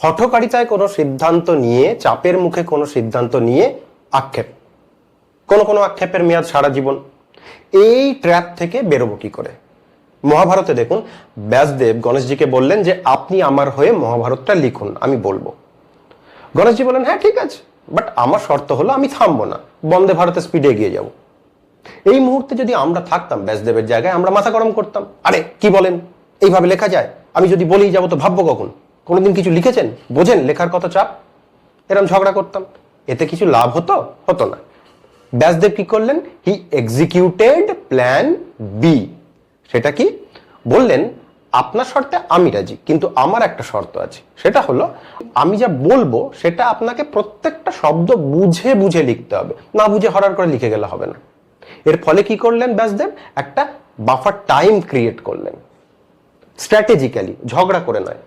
হঠকারিতায় কোনো সিদ্ধান্ত নিয়ে, চাপের মুখে কোনো সিদ্ধান্ত নিয়ে আক্ষেপ, কোনো আক্ষেপের মেয়াদ সারা জীবন। এই ট্র্যাপ থেকে বেরোবো কি করে? মহাভারতে দেখুন, ব্যাসদেব গণেশজিকে বললেন যে আপনি আমার হয়ে মহাভারতটা লিখুন, আমি বলবো। গণেশজি বললেন হ্যাঁ ঠিক আছে, বাট আমার শর্ত হলো আমি থামবো না, বন্দে ভারতে স্পিডে এগিয়ে যাব। এই মুহূর্তে যদি আমরা থাকতাম ব্যাসদেবের জায়গায়, আমরা মাথা গরম করতাম, আরে কি বলেন, এইভাবে লেখা যায়? আমি যদি বলেই যাবো তো ভাববো কখন? কোনোদিন কিছু লিখেছেন? বোঝেন লেখার কত চাপ? এরকম ঝগড়া করতাম। এতে কিছু লাভ হতো? হতো না। ব্যাসদেব কি করলেন? হি এক্সিকিউটেড প্ল্যান বি। সেটা কি? বললেন আপনার শর্তে আমি রাজি, কিন্তু আমার একটা শর্ত আছে, সেটা হলো আমি যা বলবো সেটা আপনাকে প্রত্যেকটা শব্দ বুঝে বুঝে লিখতে হবে, না বুঝে হরার করে লিখে গেলে হবে না। এর ফলে কি করলেন ব্যাসদেব? একটা বাফার টাইম ক্রিয়েট করলেন, স্ট্র্যাটেজিক্যালি, ঝগড়া করে নয়।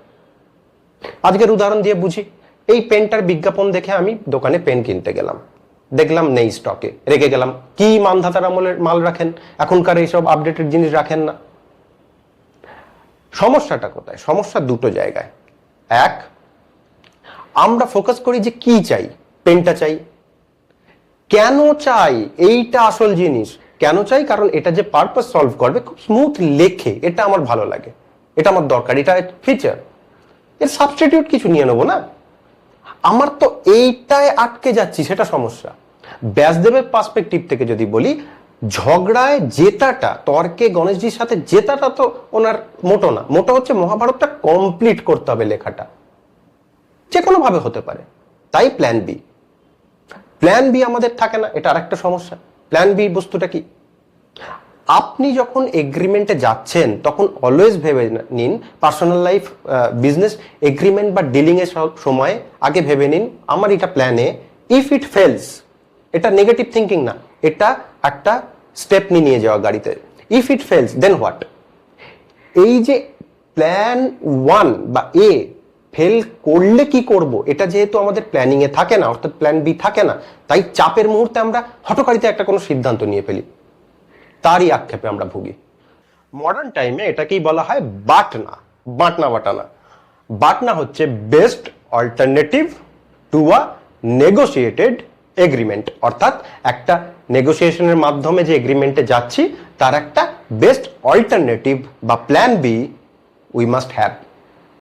আজকের উদাহরণ দিয়ে বুঝি। এই পেনটার বিজ্ঞাপন দেখে আমি দোকানে পেন কিনতে গেলাম, দেখলাম নেই স্টকে, রেখে গেলাম। কি মানধাতার আমলের মাল রাখেন, এখনকার এইসব আপডেটেড জিনিস রাখেন না। সমস্যাটা কোথায়? সমস্যা দুটো জায়গায়। এক, আমরা ফোকাস করি যে কি চাই, পেনটা চাই। কেন চাই এইটা আসল জিনিস। কেন চাই? কারণ এটা যে পারপাস সলভ করবে, খুব স্মুথ লেখে, এটা আমার ভালো লাগে, এটা আমার দরকার, এটা ফিচার। এর সাবস্টিটিউট কিছু নিয়ে নেবো না। আমার তো এইটায় আটকে যাচ্ছি, সেটা সমস্যা। ব্যাসদেবের পার্সপেক্টিভ থেকে যদি বলি, ঝগড়ায় জেতাটা, তর্কে গণেশজির সাথে জেতাটা তো ওনার মোটো না। মোটো হচ্ছে মহাভারতটা কমপ্লিট করতে হবে, লেখাটা যে কোনো ভাবে হতে পারে। তাই প্ল্যান বি। প্ল্যান বি আমাদের থাকে না, এটা আরেকটা সমস্যা। প্ল্যান বি বস্তুটা কি? আপনি যখন এগ্রিমেন্টে যাচ্ছেন তখন অলওয়েজ ভেবে নিন, পার্সোনাল লাইফ, বিজনেস এগ্রিমেন্ট বা ডিলিং এর সময় আগে ভেবে নিন আমার এটা plan A, if it fails. এটা নেগেটিভ থিঙ্কিং না, এটা একটা স্টেপ নিয়ে যাওয়া গাড়িতে। If it fails then what? এই যে প্ল্যান ওয়ান বা এ ফেল করলে কি করব, এটা যেহেতু আমাদের প্ল্যানিং এ থাকে না, অর্থাৎ প্ল্যান বি থাকে না, তাই চাপের মুহূর্তে আমরা হঠকারিতা একটা কোনো সিদ্ধান্ত নিয়ে ফেলি, তারই আক্ষেপে আমরা ভুগি। মডার্ন টাইমে এটাকেই বলা হয় বাটনা, বাটনা। বাটনা হচ্ছে best alternative to a negotiated agreement, অর্থাৎ একটা নেগোসিয়েশনের মাধ্যমে যে এগ্রিমেন্টে যাচ্ছি তার একটা বেস্ট অল্টারনেটিভ বা plan B we must have.